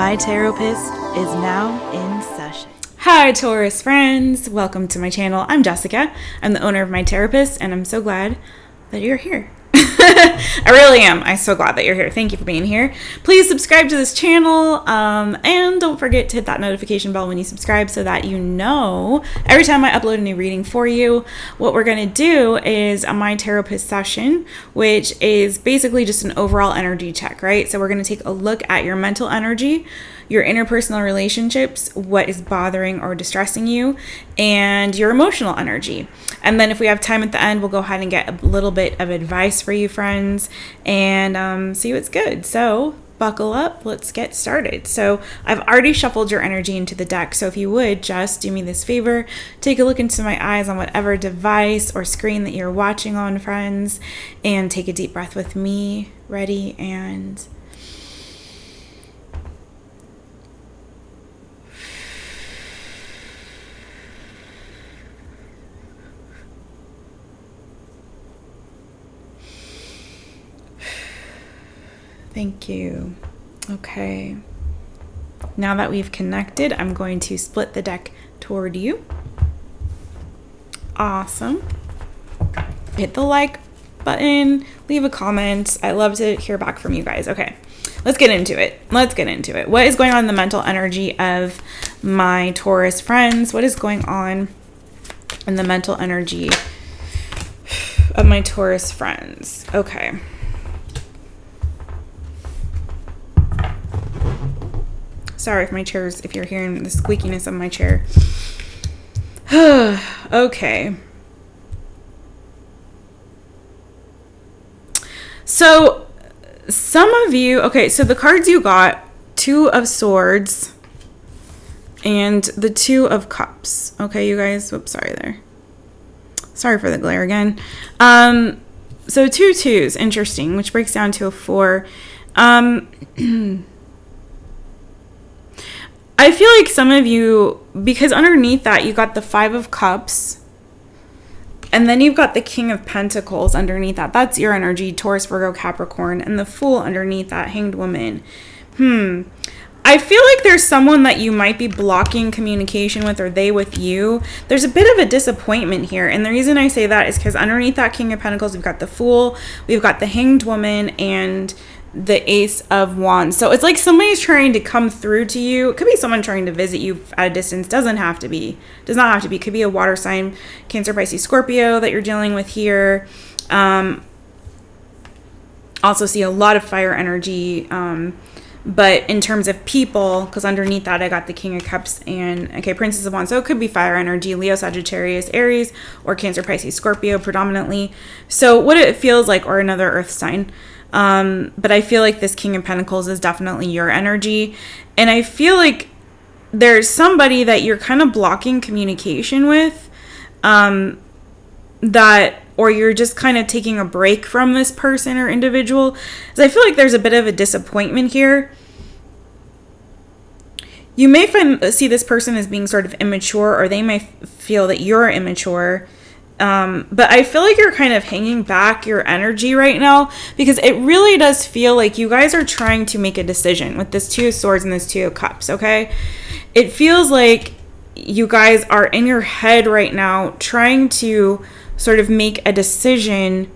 My Taropist is now in session. Hi Taurus friends, welcome to my channel. I'm Jessica. I'm the owner of My Taropist, and I'm so glad that you're here. I really am. I'm so glad that you're here. Thank you for being here. Please subscribe to this channel, and don't forget to hit that notification bell when you subscribe so that you know every time I upload a new reading for you. What we're going to do is a My Taropist session, which is basically just an overall energy check, right? So we're going to take a look at your mental energy, your interpersonal relationships, what is bothering or distressing you, and your emotional energy. And then if we have time at the end, we'll go ahead and get a little bit of advice for you friends and see what's good. So buckle up, let's get started. So I've already shuffled your energy into the deck. So if you would just do me this favor, take a look into my eyes on whatever device or screen that you're watching on, friends, and take a deep breath with me. Ready, and thank you. Okay. Now that we've connected, I'm going to split the deck toward you. Awesome. Hit the like button, leave a comment. I love to hear back from you guys. Okay, let's get into it. What is going on in the mental energy of my Taurus friends? What is going on in the mental energy of my Taurus friends? Okay. Sorry if my chair's, if you're hearing the squeakiness of my chair. Okay. So some of you, okay, so the cards you got, Two of Swords and the Two of Cups. Okay, you guys, whoops, sorry there. Sorry for the glare again. So two twos, interesting, which breaks down to a 4. I feel like some of you, because underneath that you got the 5 of Cups, and then you've got the King of Pentacles underneath that. That's your energy, Taurus, Virgo, Capricorn, and the Fool underneath that, Hanged Woman. I feel like there's someone that you might be blocking communication with, or they with you. There's a bit of a disappointment here, and the reason I say that is because underneath that King of Pentacles, we've got the Fool, we've got the Hanged Woman, and the Ace of Wands. So it's like somebody's trying to come through to you. It could be someone trying to visit you at a distance. Does not have to be. It could be a water sign, Cancer, Pisces, Scorpio that you're dealing with here. Also see a lot of fire energy. But in terms of people, because underneath that I got the King of Cups and, okay, Princess of Wands. So it could be fire energy, Leo, Sagittarius, Aries, or Cancer, Pisces, Scorpio predominantly. So what it feels like, or another earth sign. But I feel like this King of Pentacles is definitely your energy. And I feel like there's somebody that you're kind of blocking communication with, or you're just kind of taking a break from this person or individual. So I feel like there's a bit of a disappointment here. You may see this person as being sort of immature, or they may feel that you're immature. But I feel like you're kind of hanging back your energy right now, because it really does feel like you guys are trying to make a decision with this Two of Swords and this Two of Cups, okay? It feels like you guys are in your head right now trying to sort of make a decision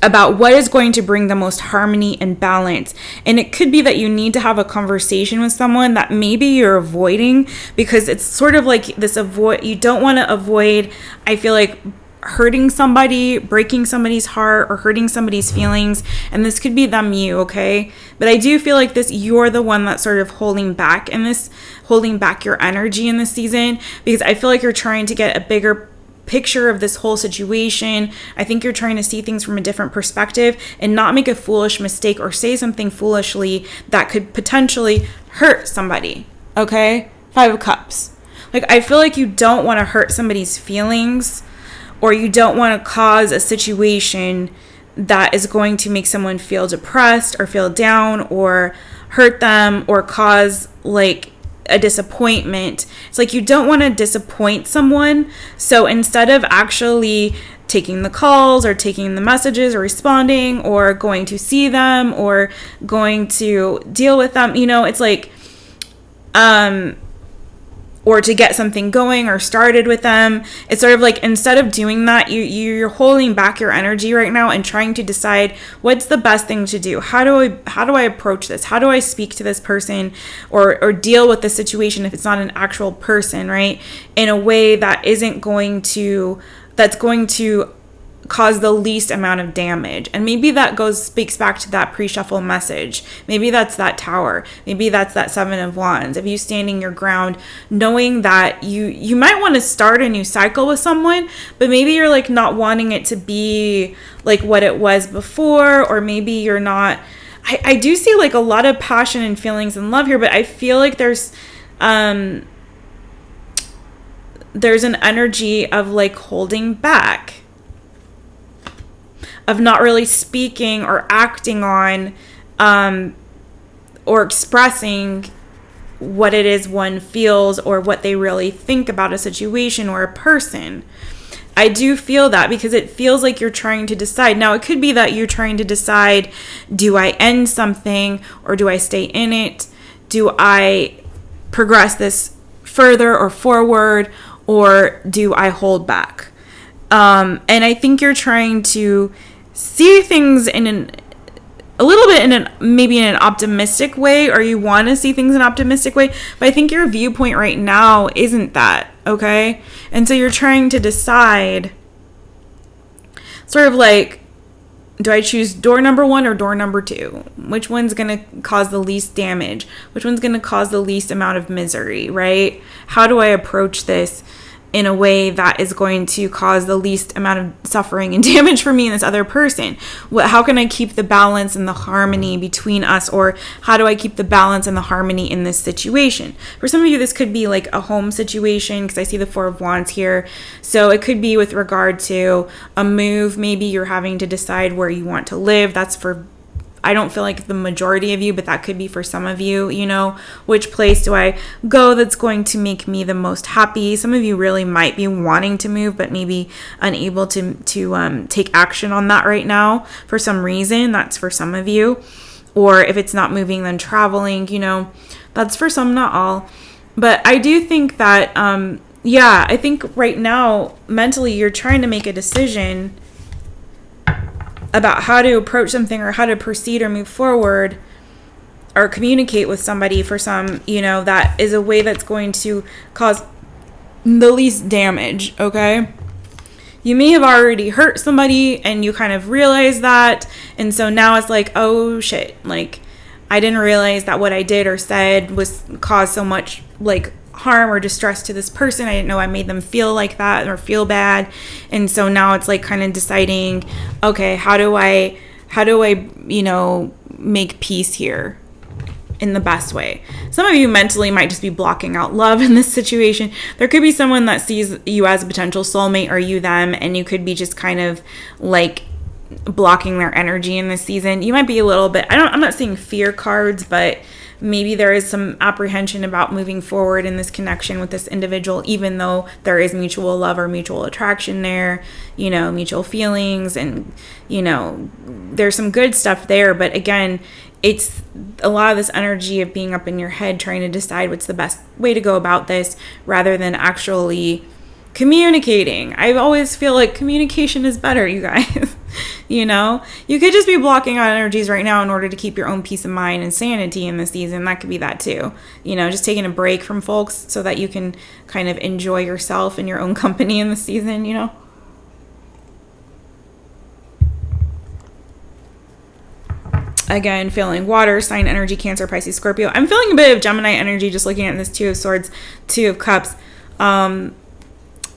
about what is going to bring the most harmony and balance. And it could be that you need to have a conversation with someone that maybe you're avoiding, because it's sort of like this you don't want to avoid, I feel like, hurting somebody, breaking somebody's heart, or hurting somebody's feelings. And this could be them, you, okay? But I do feel like you're the one that's sort of holding back your energy in this season, because I feel like you're trying to get a bigger picture of this whole situation. I think you're trying to see things from a different perspective and not make a foolish mistake or say something foolishly that could potentially hurt somebody, okay? 5 of Cups. Like, I feel like you don't want to hurt somebody's feelings, or you don't want to cause a situation that is going to make someone feel depressed or feel down or hurt them or cause like a disappointment. It's like you don't want to disappoint someone. So instead of actually taking the calls or taking the messages or responding or going to see them or going to deal with them. You know, it's like, or to get something going or started with them. It's sort of like, instead of doing that, you're holding back your energy right now and trying to decide what's the best thing to do. How do I approach this? How do I speak to this person or deal with the situation if it's not an actual person, right? In a way that that's going to cause the least amount of damage. And maybe that speaks back to that pre-shuffle message. Maybe that's that Tower. Maybe that's that Seven of Wands. If you standing your ground, knowing that you might want to start a new cycle with someone, but maybe you're like not wanting it to be like what it was before, or maybe you're not. I do see like a lot of passion and feelings and love here, but I feel like there's an energy of like holding back, of not really speaking or acting on or expressing what it is one feels or what they really think about a situation or a person. I do feel that, because it feels like you're trying to decide. Now, it could be that you're trying to decide, do I end something or do I stay in it? Do I progress this further or forward, or do I hold back? And I think you're trying to see things in maybe in an optimistic way, or you want to see things in an optimistic way, but I think your viewpoint right now isn't that, okay? And so you're trying to decide, sort of like, do I choose door number 1 or door number 2? Which one's going to cause the least damage? Which one's going to cause the least amount of misery, right? How do I approach this in a way that is going to cause the least amount of suffering and damage for me and this other person? How can I keep the balance and the harmony between us? Or how do I keep the balance and the harmony in this situation? For some of you, this could be like a home situation, because I see the Four of Wands here. So it could be with regard to a move. Maybe you're having to decide where you want to live. That's for, I don't feel like the majority of you, but that could be for some of you, you know, which place do I go that's going to make me the most happy? Some of you really might be wanting to move, but maybe unable to take action on that right now for some reason. That's for some of you. Or if it's not moving, then traveling, you know, that's for some, not all. But I do think that, I think right now, mentally, you're trying to make a decision about how to approach something, or how to proceed or move forward or communicate with somebody for some, you know, that is a way that's going to cause the least damage, okay? You may have already hurt somebody and you kind of realize that, and so now it's like, oh shit, like I didn't realize that what I did or said was caused so much like harm or distress to this person. I didn't know I made them feel like that or feel bad. And so now it's like kind of deciding, okay, how do I, you know, make peace here in the best way? Some of you mentally might just be blocking out love in this situation. There could be someone that sees you as a potential soulmate, or you them, and you could be just kind of like blocking their energy in this season. You might be a little bit, I'm not seeing fear cards, but maybe there is some apprehension about moving forward in this connection with this individual, even though there is mutual love or mutual attraction there, you know, mutual feelings, and, you know, there's some good stuff there. But again, it's a lot of this energy of being up in your head trying to decide what's the best way to go about this, rather than actually communicating. I always feel like communication is better, you guys. You know, you could just be blocking out energies right now in order to keep your own peace of mind and sanity in the season. That could be that too. You know, just taking a break from folks so that you can kind of enjoy yourself and your own company in the season, you know. Again, feeling water sign energy, Cancer, Pisces, Scorpio. I'm feeling a bit of Gemini energy just looking at this Two of Swords, Two of Cups.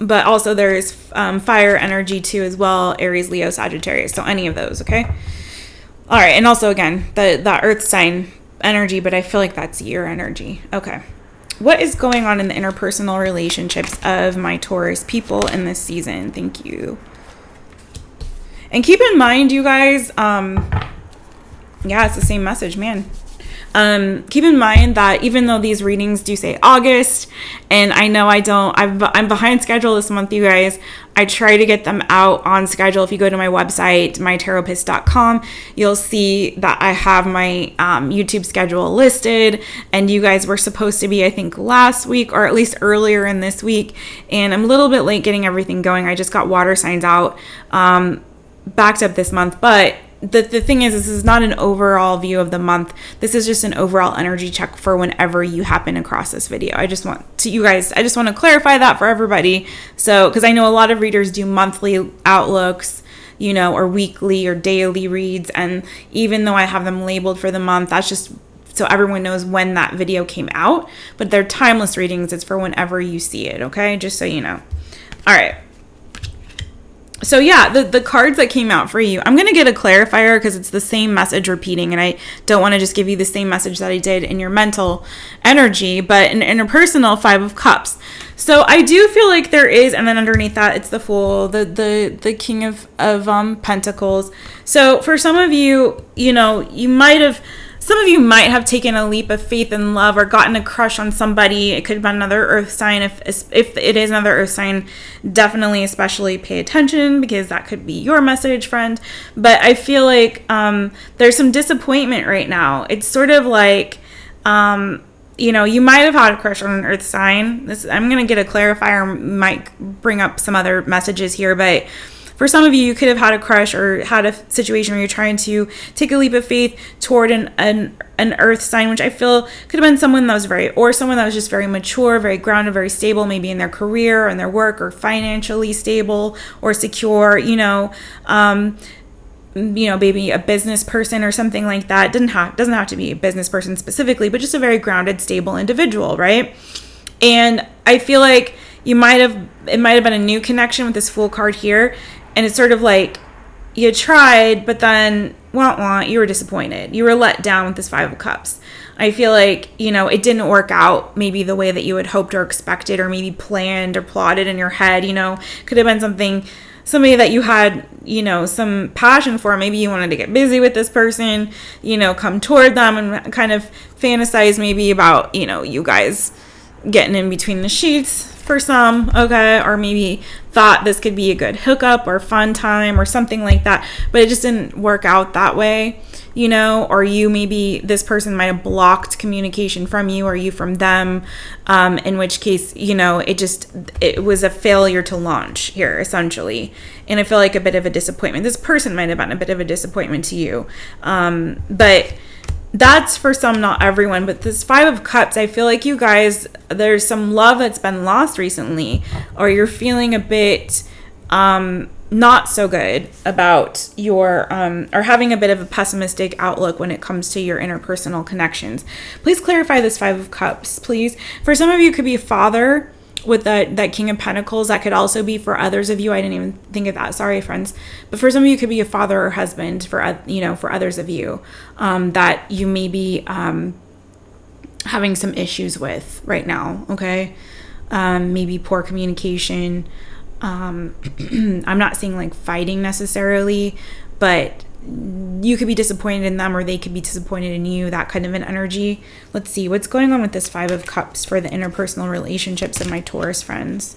But also there's fire energy too as well, Aries, Leo, Sagittarius. So any of those, okay? All right, and also again, the earth sign energy, but I feel like that's your energy. Okay. What is going on in the interpersonal relationships of my Taurus people in this season? Thank you. And keep in mind, you guys, yeah, it's the same message, man. Keep in mind that even though these readings do say August, and I know I'm behind schedule this month, you guys, I try to get them out on schedule. If you go to my website, mytaropist.com, you'll see that I have my YouTube schedule listed, and you guys were supposed to be, I think, last week, or at least earlier in this week, and I'm a little bit late getting everything going. I just got water signs out, backed up this month, but the thing is, this is not an overall view of the month. This is just an overall energy check for whenever you happen across this video. I just want to clarify that for everybody. So, because I know a lot of readers do monthly outlooks, or weekly or daily reads. And even though I have them labeled for the month, that's just so everyone knows when that video came out. But they're timeless readings. It's for whenever you see it, okay? Just so you know. All right. So yeah, the cards that came out for you, I'm going to get a clarifier because it's the same message repeating, and I don't want to just give you the same message that I did in your mental energy, but in interpersonal, 5 of Cups. So I do feel like there is, and then underneath that, it's the Fool, the King of Pentacles. So for some of you, some of you might have taken a leap of faith in love or gotten a crush on somebody. It could have been another earth sign. If it is another earth sign, definitely especially pay attention because that could be your message, friend. But I feel like there's some disappointment right now. It's sort of like, you might have had a crush on an earth sign. I'm going to get a clarifier, might bring up some other messages here, but for some of you, you could have had a crush or had a situation where you're trying to take a leap of faith toward an earth sign, which I feel could have been someone that was just very mature, very grounded, very stable, maybe in their career or in their work, or financially stable or secure, maybe a business person or something like that. Doesn't have to be a business person specifically, but just a very grounded, stable individual, right? And I feel like it might have been a new connection with this Fool card here. And it's sort of like you tried, but then you were disappointed. You were let down with this 5 of Cups. I feel like, it didn't work out maybe the way that you had hoped or expected, or maybe planned or plotted in your head. Could have been somebody that you had, some passion for. Maybe you wanted to get busy with this person, come toward them and kind of fantasize maybe about, you guys getting in between the sheets for some, okay, or maybe thought this could be a good hookup or fun time or something like that, but it just didn't work out that way, or this person might have blocked communication from you or you from them, in which case, it was a failure to launch here, essentially. And I feel like a bit of a disappointment. This person might have been a bit of a disappointment to you, but that's for some, not everyone. But this 5 of Cups, I feel like you guys, there's some love that's been lost recently, or you're feeling a bit not so good about your, or having a bit of a pessimistic outlook when it comes to your interpersonal connections. Please clarify this 5 of Cups, please. For some of you, it could be a father with that King of Pentacles. That could also be for others of you. I didn't even think of that. Sorry, friends. But for some of you, it could be a father or husband for others of you that you may be having some issues with right now. Okay. Maybe poor communication. I'm not saying like fighting necessarily, but you could be disappointed in them or they could be disappointed in you, that kind of an energy. Let's see what's going on with this 5 of Cups for the interpersonal relationships of my Taurus friends.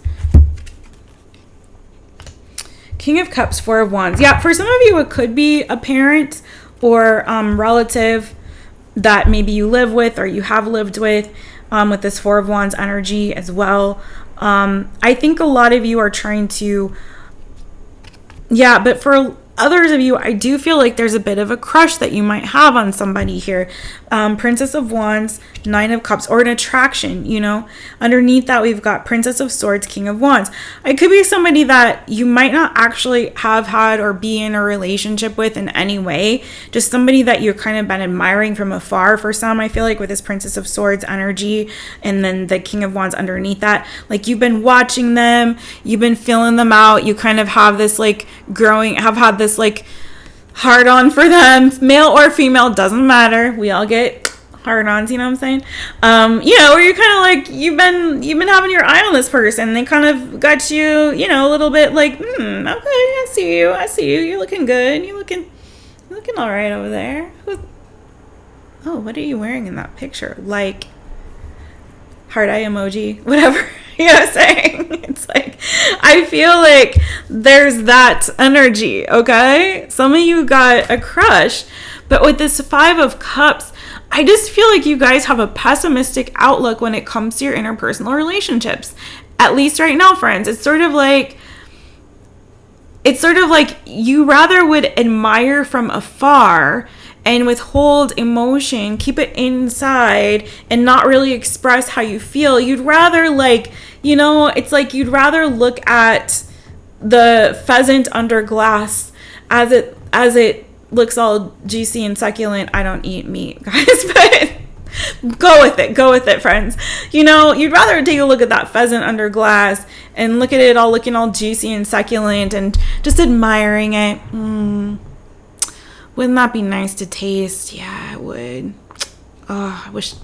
King of Cups, 4 of Wands. Yeah, for some of you, it could be a parent or relative that maybe you live with or you have lived with this 4 of Wands energy as well. I think a lot of you are trying to, but for others of you, I do feel like there's a bit of a crush that you might have on somebody here. Princess of Wands, 9 of Cups, or an attraction, Underneath that, we've got Princess of Swords, King of Wands. It could be somebody that you might not actually have had or be in a relationship with in any way. Just somebody that you've kind of been admiring from afar for some, I feel like, with this Princess of Swords energy. And then the King of Wands underneath that. Like, you've been watching them, you've been feeling them out. You kind of have this, had this hard on for them, male or female, doesn't matter. We all get hard ons, you know what I'm saying? Where you're kind of like, you've been having your eye on this person. They kind of got you, a little bit like, okay, I see you. You're looking good. You're looking all right over there. oh, what are you wearing in that picture? Like, heart eye emoji, whatever. You know what I'm saying? It's like, I feel like there's that energy, okay? Some of you got a crush, but with this 5 of Cups, I just feel like you guys have a pessimistic outlook when it comes to your interpersonal relationships. At least right now, friends. It's sort of like you rather would admire from afar and withhold emotion, keep it inside, and not really express how you feel. You'd rather, like, you know, it's like you'd rather look at the pheasant under glass as it looks all juicy and succulent. I don't eat meat, guys, but go with it, friends. You know, you'd rather take a look at that pheasant under glass and look at it all looking all juicy and succulent and just admiring it. Wouldn't that be nice to taste? Yeah, it would. Oh, I wish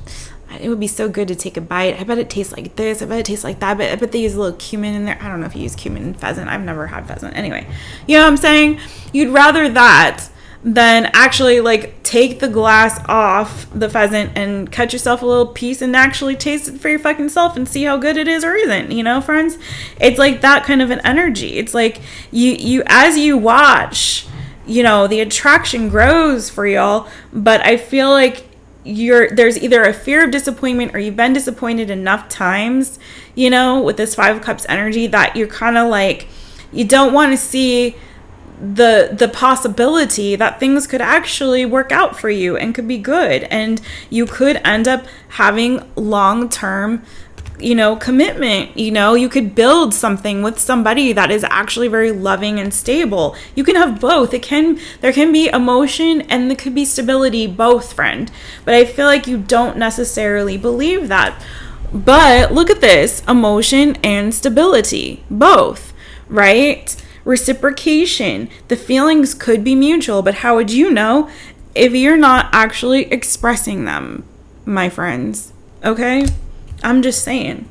it would be so good to take a bite. I bet it tastes like this. I bet it tastes like that. But I bet they use a little cumin in there. I don't know if you use cumin in pheasant. I've never had pheasant. Anyway, you know what I'm saying? You'd rather that than actually, like, take the glass off the pheasant and cut yourself a little piece and actually taste it for your fucking self and see how good it is or isn't, you know, friends? It's like that kind of an energy. It's like you as you watch, you know, the attraction grows for y'all, but I feel like there's either a fear of disappointment or you've been disappointed enough times, you know, with this 5 of Cups energy that you're kind of like, you don't want to see the possibility that things could actually work out for you and could be good, and you could end up having long-term, you know, commitment. You know, you could build something with somebody that is actually very loving and stable. You can have both. There can be emotion and there could be stability, both, friend. But I feel like you don't necessarily believe that. But look at this, emotion and stability, both, right? Reciprocation. The feelings could be mutual, but how would you know if you're not actually expressing them, my friends? Okay? I'm just saying.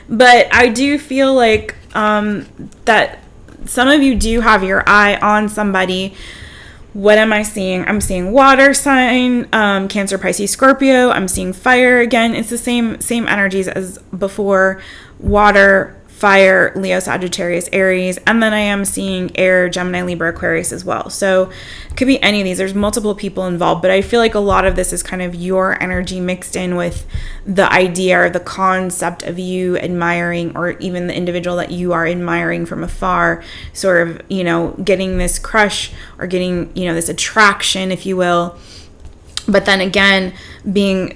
But I do feel like that some of you do have your eye on somebody. What am I seeing? I'm seeing water sign, Cancer, Pisces, Scorpio. I'm seeing fire again. It's the same energies as before. Water, fire, Leo, Sagittarius, Aries, and then I am seeing air, Gemini, Libra, Aquarius as well. So it could be any of these. There's multiple people involved, but I feel like a lot of this is kind of your energy mixed in with the idea or the concept of you admiring, or even the individual that you are admiring from afar, sort of, you know, getting this crush or getting, you know, this attraction, if you will. But then again,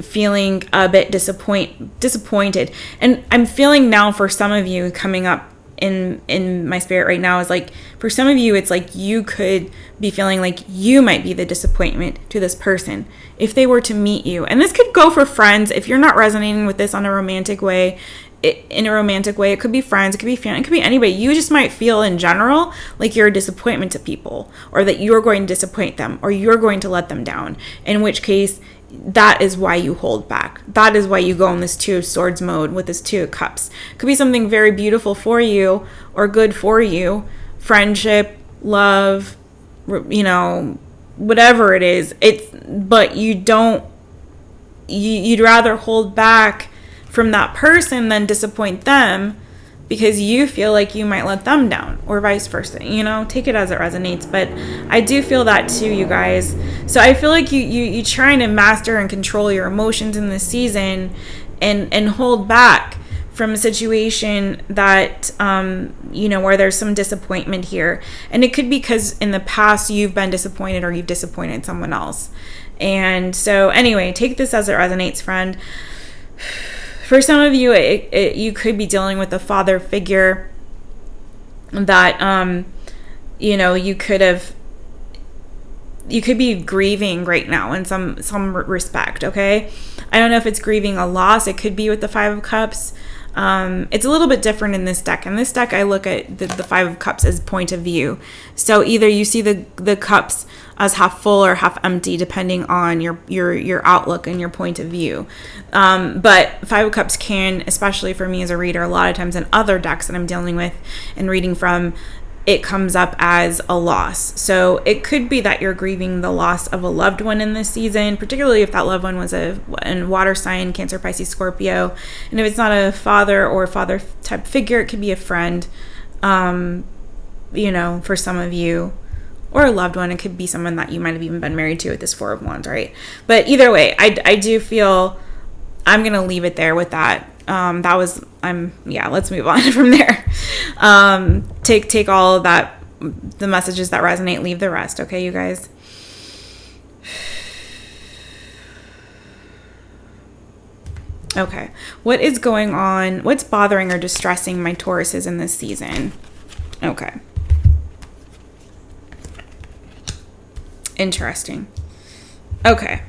feeling a bit disappointed. And I'm feeling now for some of you coming up in my spirit right now is like, for some of you, it's like you could be feeling like you might be the disappointment to this person if they were to meet you. And this could go for friends. If you're not resonating with this on a romantic way, it could be friends, it could be family, it could be anybody. You just might feel in general like you're a disappointment to people, or that you're going to disappoint them, or you're going to let them down, in which case that is why you hold back. That is why you go in this 2 of Swords mode with this 2 of Cups. It could be something very beautiful for you or good for you, friendship, love, you know, whatever it is. But you'd rather hold back from that person than disappoint them because you feel like you might let them down, or vice versa. You know, take it as it resonates. But I do feel that too, you guys. So I feel like you trying to master and control your emotions in this season and hold back from a situation that, you know, where there's some disappointment here. And it could be because in the past you've been disappointed or you've disappointed someone else. And so anyway, take this as it resonates, friend. For some of you, you could be dealing with a father figure that, you know, you could be grieving right now in some respect, okay? I don't know if it's grieving a loss. It could be with the 5 of Cups. It's a little bit different in this deck. In this deck, I look at the 5 of Cups as point of view. So either you see the cups as half full or half empty, depending on your outlook and your point of view. But 5 of Cups can, especially for me as a reader, a lot of times in other decks that I'm dealing with and reading from, it comes up as a loss. So it could be that you're grieving the loss of a loved one in this season, particularly if that loved one was a water sign, Cancer, Pisces, Scorpio. And if it's not a father or father type figure, it could be a friend, for some of you, or a loved one. It could be someone that you might have even been married to with this Four of Wands, right? But either way, I do feel I'm going to leave it there with that. Let's move on from there. Take all of that, the messages that resonate, leave the rest. Okay, you guys. Okay. What is going on? What's bothering or distressing my Tauruses in this season? Okay. Interesting. Okay.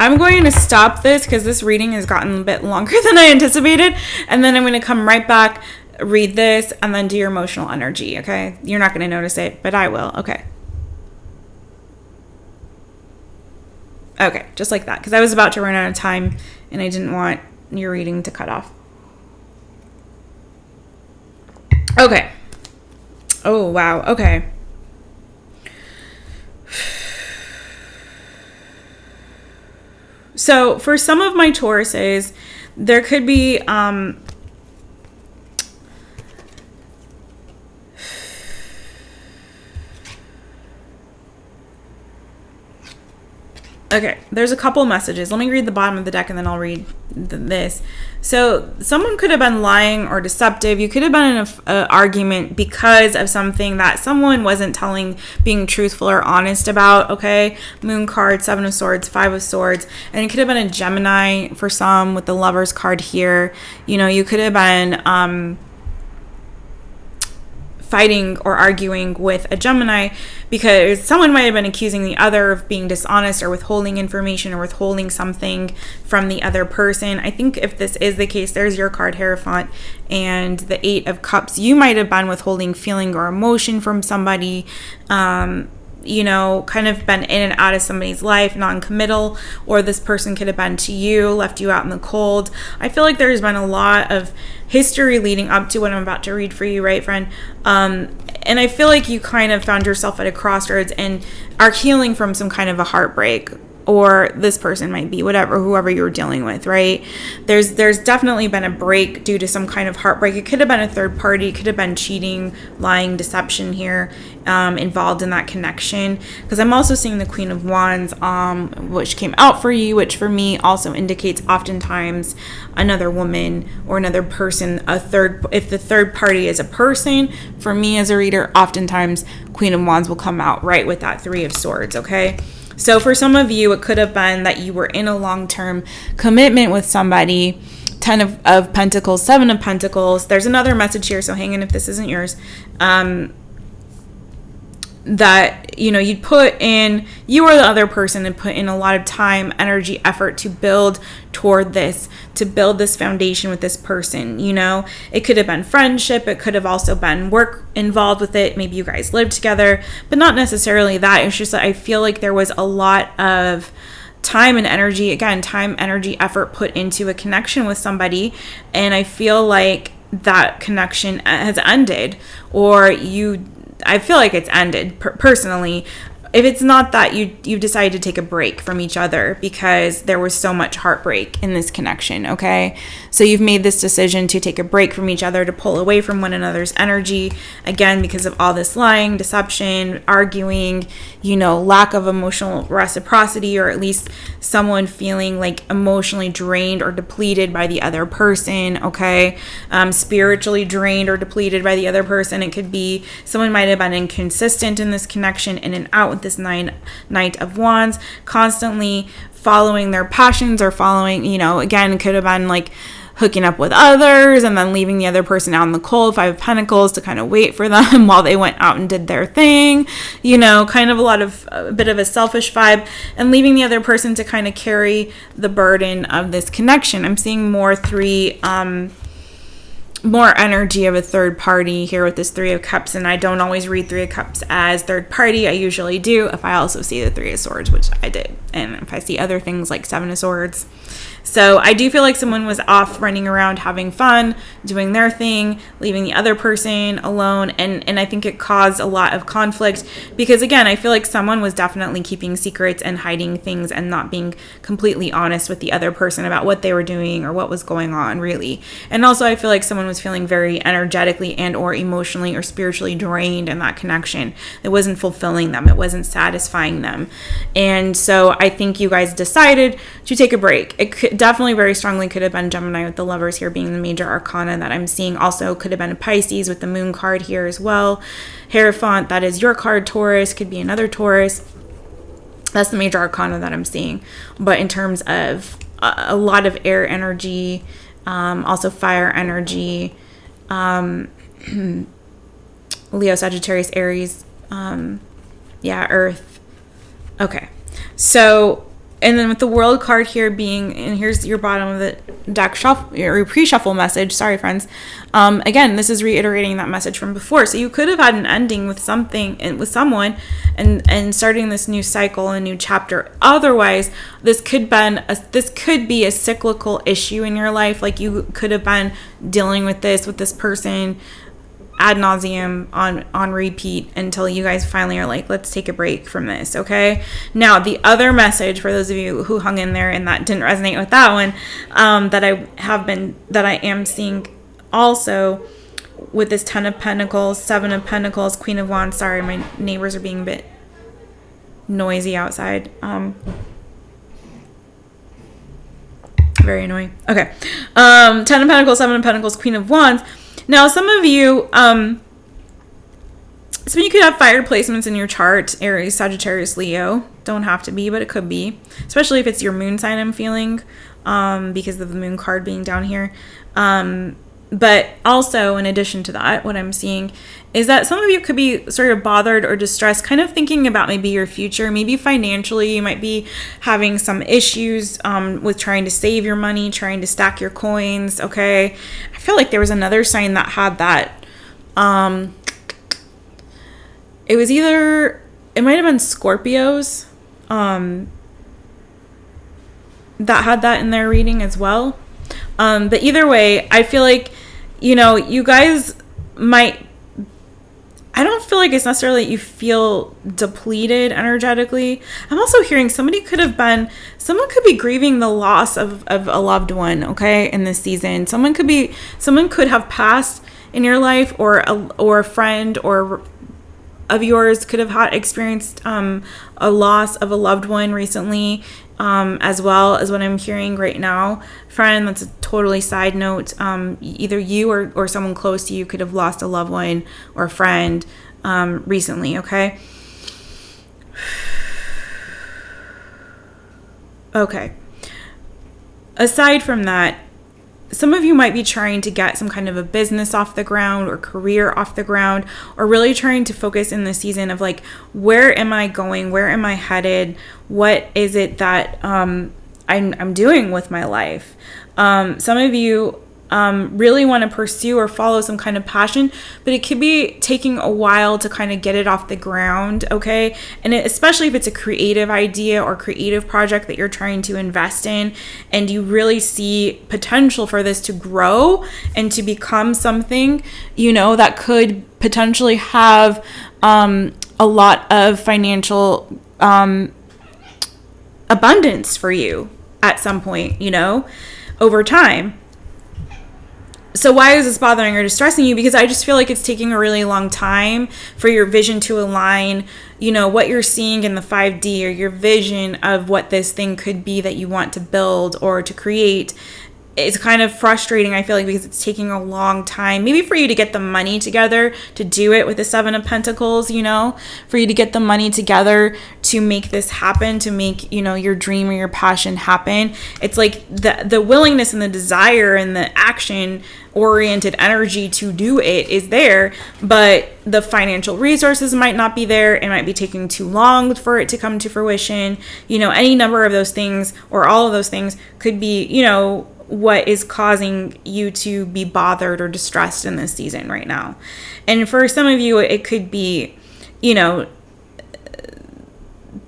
I'm going to stop this because this reading has gotten a bit longer than I anticipated. And then I'm going to come right back, read this, and then do your emotional energy, okay? You're not going to notice it, but I will, okay? Okay, just like that. Because I was about to run out of time, and I didn't want your reading to cut off. Okay. Oh, wow, okay. So for some of my Tauruses, there could be okay, there's a couple messages. Let me read the bottom of the deck and then I'll read this. So someone could have been lying or deceptive. You could have been in an argument because of something that someone wasn't being truthful or honest about, okay? Moon card, Seven of Swords, Five of Swords. And it could have been a Gemini for some with the Lover's card here. You could have been fighting or arguing with a Gemini because someone might have been accusing the other of being dishonest or withholding information or withholding something from the other person. I think if this is the case, there's your card, Hierophant, and the Eight of Cups. You might have been withholding feeling or emotion from somebody, kind of been in and out of somebody's life, non-committal, or this person could have been to you, left you out in the cold. I feel like there's been a lot of history leading up to what I'm about to read for you, right, friend? And I feel like you kind of found yourself at a crossroads and are healing from some kind of a heartbreak, or this person might be, whoever you're dealing with, right? There's definitely been a break due to some kind of heartbreak. It could have been a third party, it could have been cheating, lying, deception here, involved in that connection. Because I'm also seeing the Queen of Wands, which came out for you, which for me also indicates oftentimes another woman or another person, if the third party is a person, for me as a reader, oftentimes Queen of Wands will come out right with that Three of Swords, okay? So for some of you, it could have been that you were in a long-term commitment with somebody. Ten of Pentacles, Seven of Pentacles. There's another message here, so hang in if this isn't yours. That, you'd put in, you or the other person had put in a lot of time, energy, effort to build toward this, to build this foundation with this person, It could have been friendship. It could have also been work involved with it. Maybe you guys lived together, but not necessarily that. It's just that I feel like there was a lot of time and energy, effort put into a connection with somebody. And I feel like that connection has ended, or I feel like it's ended personally. If it's not that, you decided to take a break from each other because there was so much heartbreak in this connection, okay? So you've made this decision to take a break from each other, to pull away from one another's energy, again, because of all this lying, deception, arguing, lack of emotional reciprocity, or at least someone feeling like emotionally drained or depleted by the other person, okay? Spiritually drained or depleted by the other person. It could be someone might have been inconsistent in this connection, in and out with this Knight of Wands, constantly following their passions, or following, again, could have been like hooking up with others and then leaving the other person out in the cold. Five of Pentacles, to kind of wait for them while they went out and did their thing, kind of a bit of a selfish vibe, and leaving the other person to kind of carry the burden of this connection. I'm seeing more energy of a third party here with this Three of Cups, and I don't always read Three of Cups as third party. I usually do if I also see the Three of Swords, which I did, and if I see other things like Seven of Swords, So I do feel like someone was off running around having fun, doing their thing, leaving the other person alone. And I think it caused a lot of conflict because, again, I feel like someone was definitely keeping secrets and hiding things and not being completely honest with the other person about what they were doing or what was going on, really. And also I feel like someone was feeling very energetically and or emotionally or spiritually drained in that connection. It wasn't fulfilling them. It wasn't satisfying them. And so I think you guys decided to take a break. It definitely very strongly could have been Gemini with the Lovers here being the major arcana that I'm seeing. Also could have been a Pisces with the Moon card here as well. Hierophant, that is your card. Taurus could be another Taurus. That's the major arcana that I'm seeing. But in terms of a lot of air energy, also fire energy, Leo, Sagittarius, Aries, Earth. Okay. So, and then with the World card here being, and here's your bottom of the deck shuffle, or pre-shuffle message. Sorry, friends. Again, this is reiterating that message from before. So you could have had an ending with something and with someone, and starting this new cycle, a new chapter. Otherwise, this could be a cyclical issue in your life. Like you could have been dealing with this person ad nauseum on repeat until you guys finally are like, let's take a break from this. Okay. Now the other message for those of you who hung in there and that didn't resonate with that one, that I am seeing also with this 10 of Pentacles, 7 of Pentacles, Queen of Wands. Sorry, my neighbors are being a bit noisy outside. Very annoying. Okay. 10 of Pentacles, 7 of Pentacles, Queen of Wands. Now, some of you could have fire placements in your chart, Aries, Sagittarius, Leo. Don't have to be, but it could be. Especially if it's your moon sign, I'm feeling, because of the moon card being down here. But also, in addition to that, what I'm seeing is that some of you could be sort of bothered or distressed, kind of thinking about maybe your future. Maybe financially, you might be having some issues with trying to save your money, trying to stack your coins, okay? I feel like there was another sign that had that. It was either, it might have been Scorpios that had that in their reading as well. But either way, I feel like, you guys might, I don't feel like it's necessarily that you feel depleted energetically. I'm also hearing someone could be grieving the loss of a loved one, okay, in this season. Someone could have passed in your life, or a friend or of yours could have experienced a loss of a loved one recently, as well as what I'm hearing right now. Friend, that's a totally side note. Either you or someone close to you could have lost a loved one or a friend recently, okay? Okay. Aside from that, some of you might be trying to get some kind of a business off the ground or career off the ground, or really trying to focus in the season of like, where am I going? Where am I headed? What is it that I'm doing with my life? Some of you really want to pursue or follow some kind of passion, but it could be taking a while to kind of get it off the ground, okay? And especially if it's a creative idea or creative project that you're trying to invest in, and you really see potential for this to grow and to become something, that could potentially have a lot of financial abundance for you at some point, over time. So why is this bothering or distressing you? Because I just feel like it's taking a really long time for your vision to align, what you're seeing in the 5D, or your vision of what this thing could be that you want to build or to create. It's kind of frustrating, I feel like, because it's taking a long time, maybe for you to get the money together to do it with the 7 of Pentacles, for you to get the money together to make this happen, to make, your dream or your passion happen. It's like the willingness and the desire and the action oriented energy to do it is there, but the financial resources might not be there. It might be taking too long for it to come to fruition. Any number of those things, or all of those things, could be, what is causing you to be bothered or distressed in this season right now. And for some of you, it could be,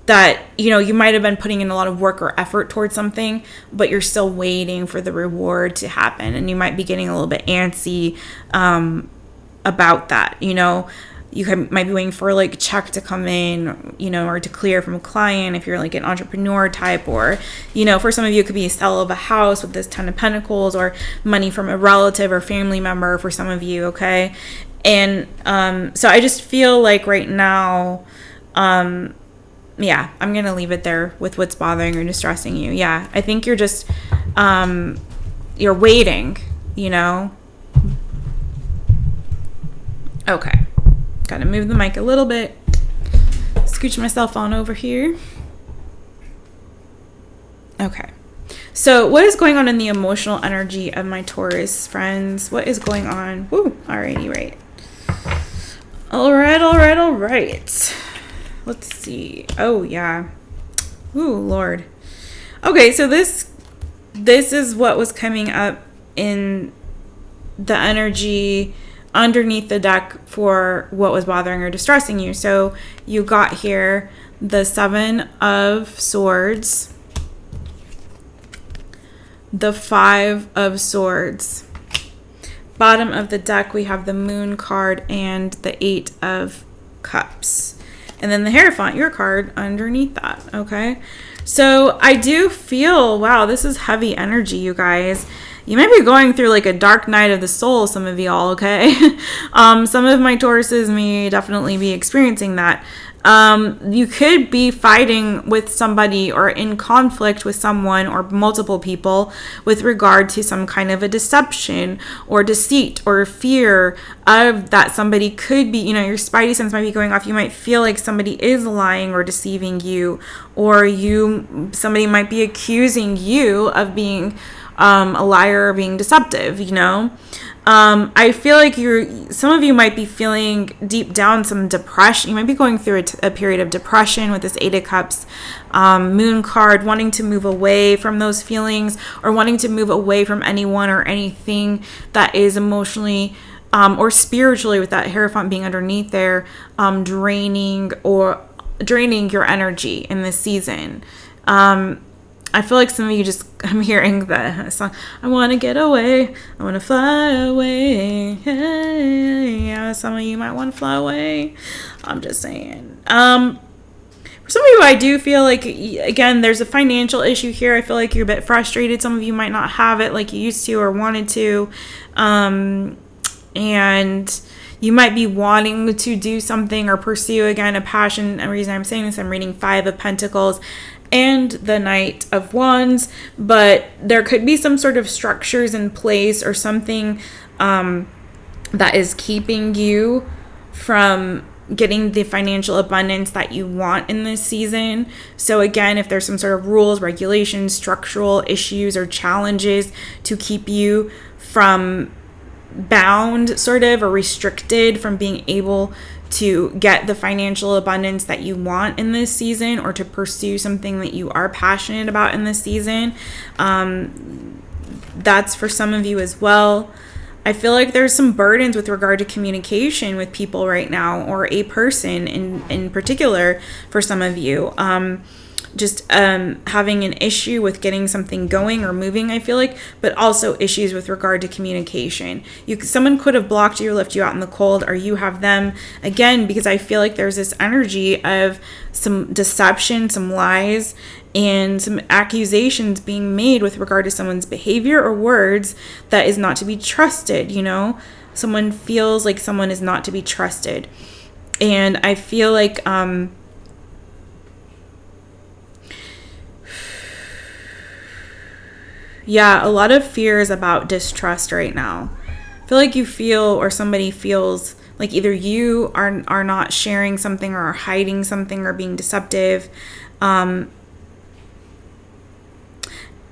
that, you might have been putting in a lot of work or effort towards something, but you're still waiting for the reward to happen. And you might be getting a little bit antsy about that. Might be waiting for like a check to come in, or to clear from a client if you're like an entrepreneur type, or, for some of you, it could be a sale of a house with this 10 of Pentacles, or money from a relative or family member for some of you. Okay. And so I just feel like right now, yeah, I'm going to leave it there with what's bothering or distressing you. Yeah, I think you're just, you're waiting, Okay. Got to move the mic a little bit. Scooch myself on over here. Okay. So what is going on in the emotional energy of my Taurus friends? What is going on? Woo. Alrighty, right. All right. Let's see. Oh, yeah. Ooh, Lord. Okay, so this is what was coming up in the energy underneath the deck for what was bothering or distressing you. So you got here the 7 of Swords, the 5 of Swords. Bottom of the deck, we have the Moon card and the 8 of Cups. And then the Hierophant, your card, underneath that, okay? So I do feel, wow, this is heavy energy, you guys. You might be going through like a dark night of the soul, some of y'all, okay? Some of my Tauruses may definitely be experiencing that. You could be fighting with somebody or in conflict with someone or multiple people with regard to some kind of a deception or deceit or fear of that somebody could be, your spidey sense might be going off. You might feel like somebody is lying or deceiving you, or somebody might be accusing you of being a liar or being deceptive, I feel like some of you might be feeling deep down some depression. You might be going through a period of depression with this 8 of Cups, Moon card, wanting to move away from those feelings, or wanting to move away from anyone or anything that is emotionally or spiritually, with that Hierophant being underneath there, draining your energy in this season. I feel like some of you I'm hearing the song, I want to get away, I want to fly away. Hey, yeah, some of you might want to fly away. I'm just saying. For some of you, I do feel like, again, there's a financial issue here. I feel like you're a bit frustrated. Some of you might not have it like you used to or wanted to. And you might be wanting to do something or pursue, again, a passion. The reason I'm saying this, I'm reading 5 of Pentacles and the Knight of Wands, but there could be some sort of structures in place or something that is keeping you from getting the financial abundance that you want in this season. So again, if there's some sort of rules, regulations, structural issues, or challenges to keep you from bound sort of, or restricted from being able to get the financial abundance that you want in this season, or to pursue something that you are passionate about in this season, that's for some of you as well. I feel like there's some burdens with regard to communication with people right now, or a person in particular for some of you. Having an issue with getting something going or moving, I feel like, but also issues with regard to communication. Someone could have blocked you or left you out in the cold, or you have them, again, because I feel like there's this energy of some deception, some lies, and some accusations being made with regard to someone's behavior or words that is not to be trusted. Someone feels like someone is not to be trusted. And I feel like a lot of fears about distrust right now. I feel like you feel, or somebody feels like either you are not sharing something, or are hiding something, or being deceptive,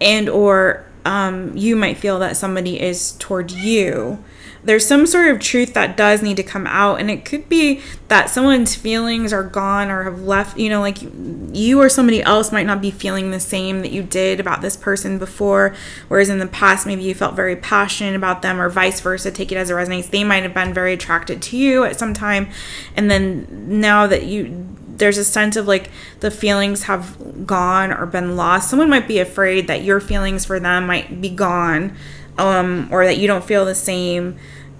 and or you might feel that somebody is toward you. There's some sort of truth that does need to come out, and it could be that someone's feelings are gone or have left, like you or somebody else might not be feeling the same that you did about this person before, whereas in the past maybe you felt very passionate about them, or vice versa. Take it as it resonates. They might have been very attracted to you at some time, and then now that there's a sense of like the feelings have gone or been lost. Someone might be afraid that your feelings for them might be gone, or that you don't feel the same,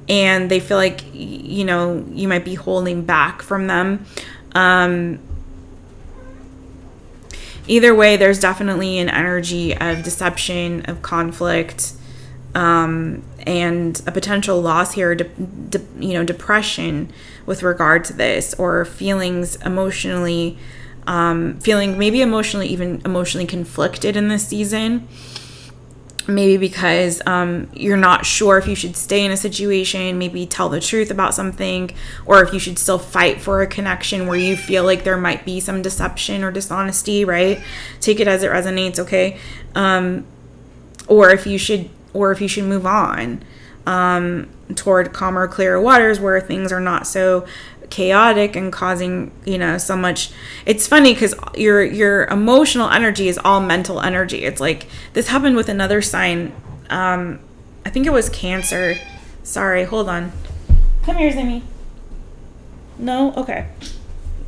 and they feel like, you know, you might be holding back from them. Either way, there's definitely an energy of deception, of conflict, and a potential loss here, depression with regard to this, or feelings emotionally, even emotionally conflicted in this season. Maybe because you're not sure if you should stay in a situation, maybe tell the truth about something, or if you should still fight for a connection where you feel like there might be some deception or dishonesty, right? Take it as it resonates, okay? Or if you should move on toward calmer, clearer waters where things are not so chaotic and causing, you know, so much. It's funny because your emotional energy is all mental energy. It's like this happened with another sign. I think it was Cancer. Sorry, hold on. Come here, Zimmy. No? Okay.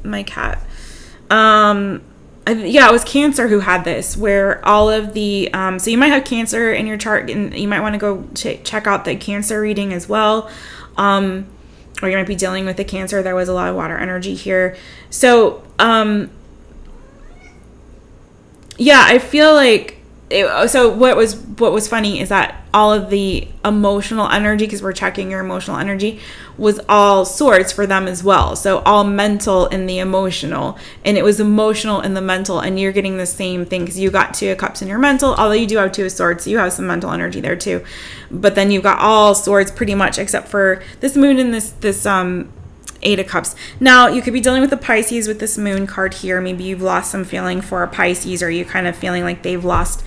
My cat. It was Cancer who had this, where all of the so you might have Cancer in your chart, and you might want to go check out the Cancer reading as well. Or you might be dealing with a Cancer. There was a lot of water energy here. So, I feel like what was funny is that all of the emotional energy, because we're checking your emotional energy, was all Swords for them as well. So all mental in the emotional, and it was emotional in the mental, and you're getting the same thing because you got Two of Cups in your mental, although you do have Two of Swords, so you have some mental energy there too. But then you've got all Swords pretty much, except for this Moon and this Eight of Cups. Now, you could be dealing with the Pisces with this Moon card here. Maybe you've lost some feeling for a Pisces, or you kind of feeling like they've lost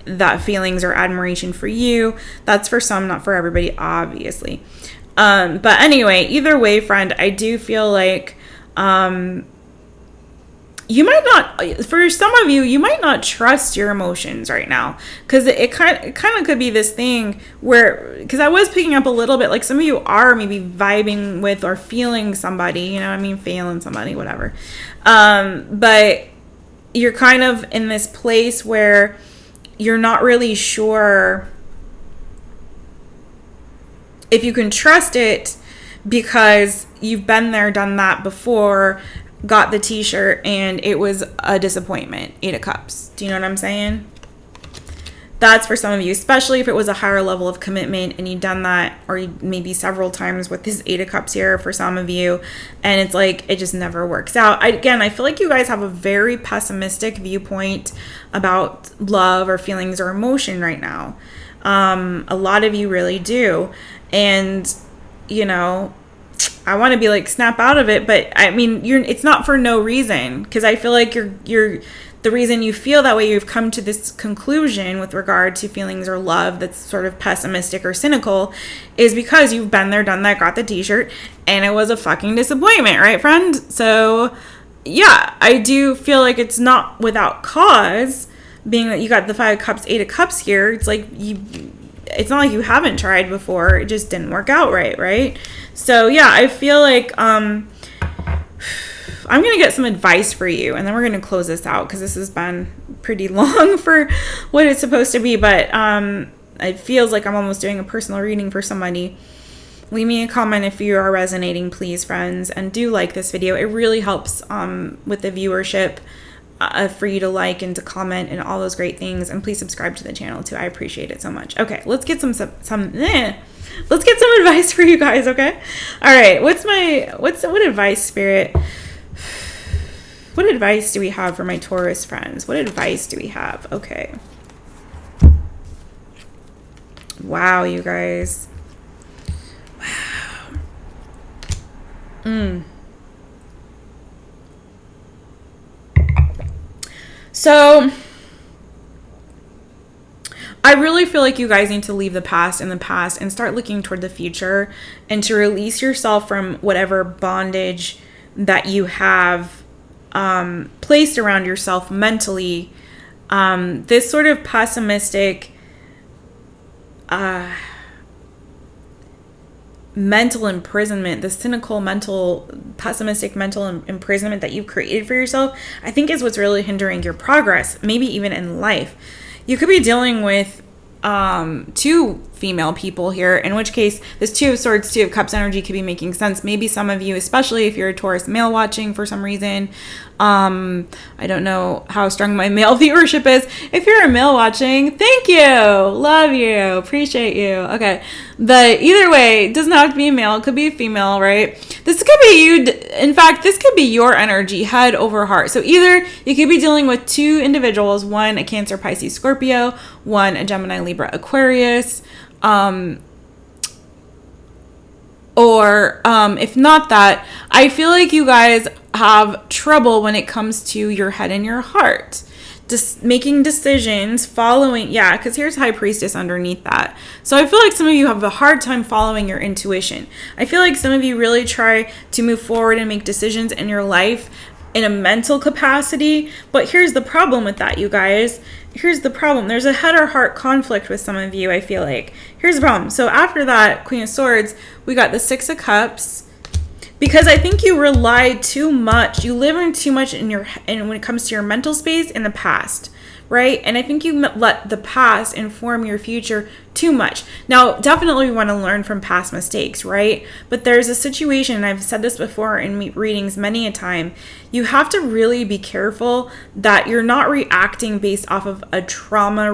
that feelings or admiration for you. That's for some, not for everybody, obviously. But anyway, either way, friend, I do feel like you might not, for some of you might not trust your emotions right now, because it kind of could be this thing where, because I was picking up a little bit, like some of you are maybe vibing with or feeling somebody, you know what I mean, feeling somebody, whatever. But you're kind of in this place where you're not really sure if you can trust it, because you've been there, done that before, got the t-shirt, and it was a disappointment. Eight of Cups. Do you know what I'm saying? That's for some of you, especially if it was a higher level of commitment and you've done that, or maybe several times with this Eight of Cups here for some of you, and it's like it just never works out. I feel like you guys have a very pessimistic viewpoint about love or feelings or emotion right now. A lot of you really do. And, you know, I want to be like, snap out of it, but I mean, it's not for no reason, because I feel like you're the reason you feel that way, you've come to this conclusion with regard to feelings or love that's sort of pessimistic or cynical, is because you've been there, done that, got the t-shirt, and it was a fucking disappointment, right, friend? So yeah, I do feel like it's not without cause, being that you got the Five of Cups, Eight of Cups here. It's like it's not like you haven't tried before, it just didn't work out right? So yeah, I feel like I'm gonna get some advice for you, and then we're gonna close this out, because this has been pretty long for what it's supposed to be, but it feels like I'm almost doing a personal reading for somebody. Leave me a comment if you are resonating, please, friends, and do like this video. It really helps with the viewership, for you to like and to comment and all those great things, and please subscribe to the channel too. I appreciate it so much. Okay, let's get let's get some advice for you guys, okay? All right, what advice, Spirit? What advice do we have for my Taurus friends? What advice do we have? Okay. Wow, you guys. Wow. So I really feel like you guys need to leave the past in the past and start looking toward the future, and to release yourself from whatever bondage that you have placed around yourself mentally. This sort of pessimistic mental imprisonment, the cynical mental, pessimistic mental imprisonment that you've created for yourself, I think is what's really hindering your progress, maybe even in life. You could be dealing with two female people here, in which case this Two of Swords, Two of Cups energy could be making sense. Maybe some of you, especially if you're a Taurus male watching for some reason, I don't know how strong my male viewership is. If you're a male watching, thank you, love you, appreciate you. Okay, but either way, it doesn't have to be a male, it could be a female, right? This could be you. In fact, this could be your energy, head over heart. So either you could be dealing with two individuals, one a Cancer, Pisces, Scorpio, one a Gemini, Libra, Aquarius, or if not that, I feel like you guys have trouble when it comes to your head and your heart. Just making decisions, following, because here's High Priestess underneath that. So I feel like some of you have a hard time following your intuition. I feel like some of you really try to move forward and make decisions in your life in a mental capacity. But here's the problem with that, you guys. Here's the problem. There's a head or heart conflict with some of you, I feel like. Here's the problem. So after that, Queen of Swords, we got the Six of Cups. Because I think you rely too much, you live in too much and when it comes to your mental space in the past, right? And I think you let the past inform your future too much. Now, definitely we want to learn from past mistakes, right? But there's a situation, and I've said this before in readings many a time, you have to really be careful that you're not reacting based off of a trauma,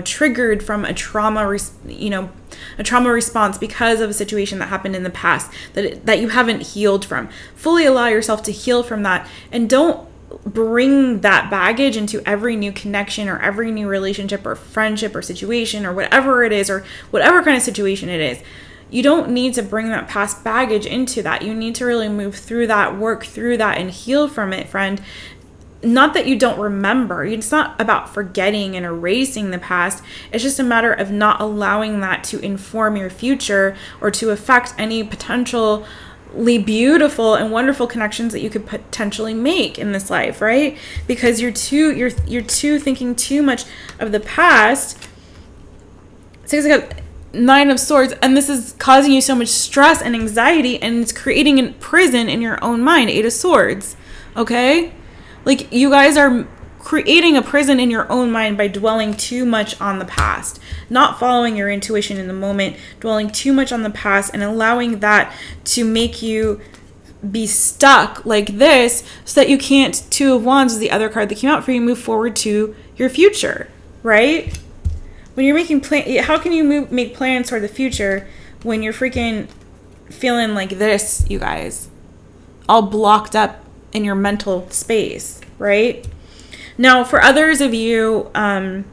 triggered from a trauma, a trauma response because of a situation that happened in the past that you haven't healed from. Fully allow yourself to heal from that, and don't bring that baggage into every new connection or every new relationship or friendship or situation or whatever it is, or whatever kind of situation it is. You don't need to bring that past baggage into that. You need to really move through that, work through that, and heal from it, friend. Not that you don't remember. It's not about forgetting and erasing the past. It's just a matter of not allowing that to inform your future or to affect any potentially beautiful and wonderful connections that you could potentially make in this life, right? Because you're too thinking too much of the past. Nine of Swords, and this is causing you so much stress and anxiety, and it's creating a prison in your own mind. Eight of Swords, okay? Like, you guys are creating a prison in your own mind by dwelling too much on the past, not following your intuition in the moment, dwelling too much on the past, and allowing that to make you be stuck like this so that you can't, Two of Wands is the other card that came out for you, move forward to your future, right? When you're making how can you make plans for the future when you're freaking feeling like this, you guys? All blocked up in your mental space, right? Now, for others of you, that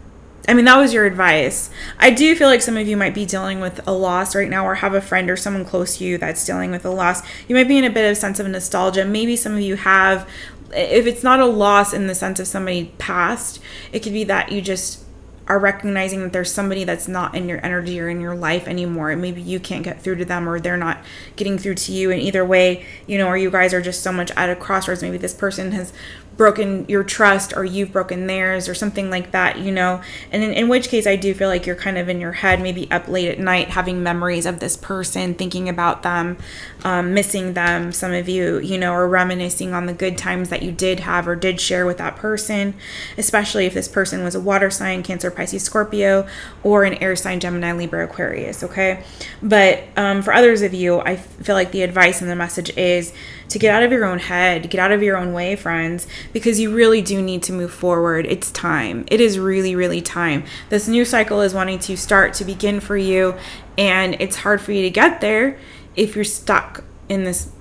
was your advice. I do feel like some of you might be dealing with a loss right now, or have a friend or someone close to you that's dealing with a loss. You might be in a bit of sense of nostalgia. Maybe some of you have, if it's not a loss in the sense of somebody passed, it could be that you just are recognizing that there's somebody that's not in your energy or in your life anymore, and maybe you can't get through to them, or they're not getting through to you. And either way, or you guys are just so much at a crossroads. Maybe this person has broken your trust, or you've broken theirs, or something like that, and in which case I do feel like you're kind of in your head, maybe up late at night, having memories of this person, thinking about them, missing them, some of you, or reminiscing on the good times that you did have or did share with that person, especially if this person was a water sign, Cancer, Pisces, Scorpio, or an air sign, Gemini, Libra, Aquarius, okay? But for others of you, I feel like the advice and the message is to get out of your own head, get out of your own way, friends, because you really do need to move forward. It's time. It is really, really time. This new cycle is wanting to start to begin for you, and it's hard for you to get there if you're stuck in this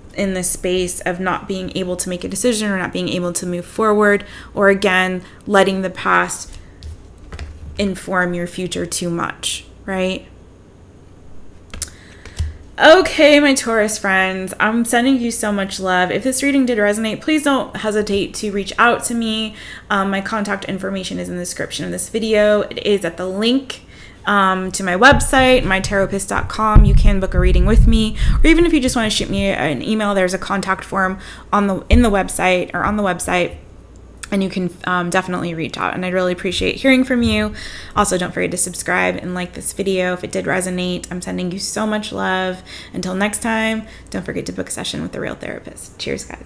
space of not being able to make a decision, or not being able to move forward, or again, letting the past inform your future too much, right? Okay, my Taurus friends, I'm sending you so much love. If this reading did resonate, please don't hesitate to reach out to me. My contact information is in the description of this video. It is at the link to my website, mytaropist.com. You can book a reading with me, or even if you just want to shoot me an email, there's a contact form on the website. And you can definitely reach out. And I'd really appreciate hearing from you. Also, don't forget to subscribe and like this video if it did resonate. I'm sending you so much love. Until next time, don't forget to book a session with the real therapist. Cheers, guys.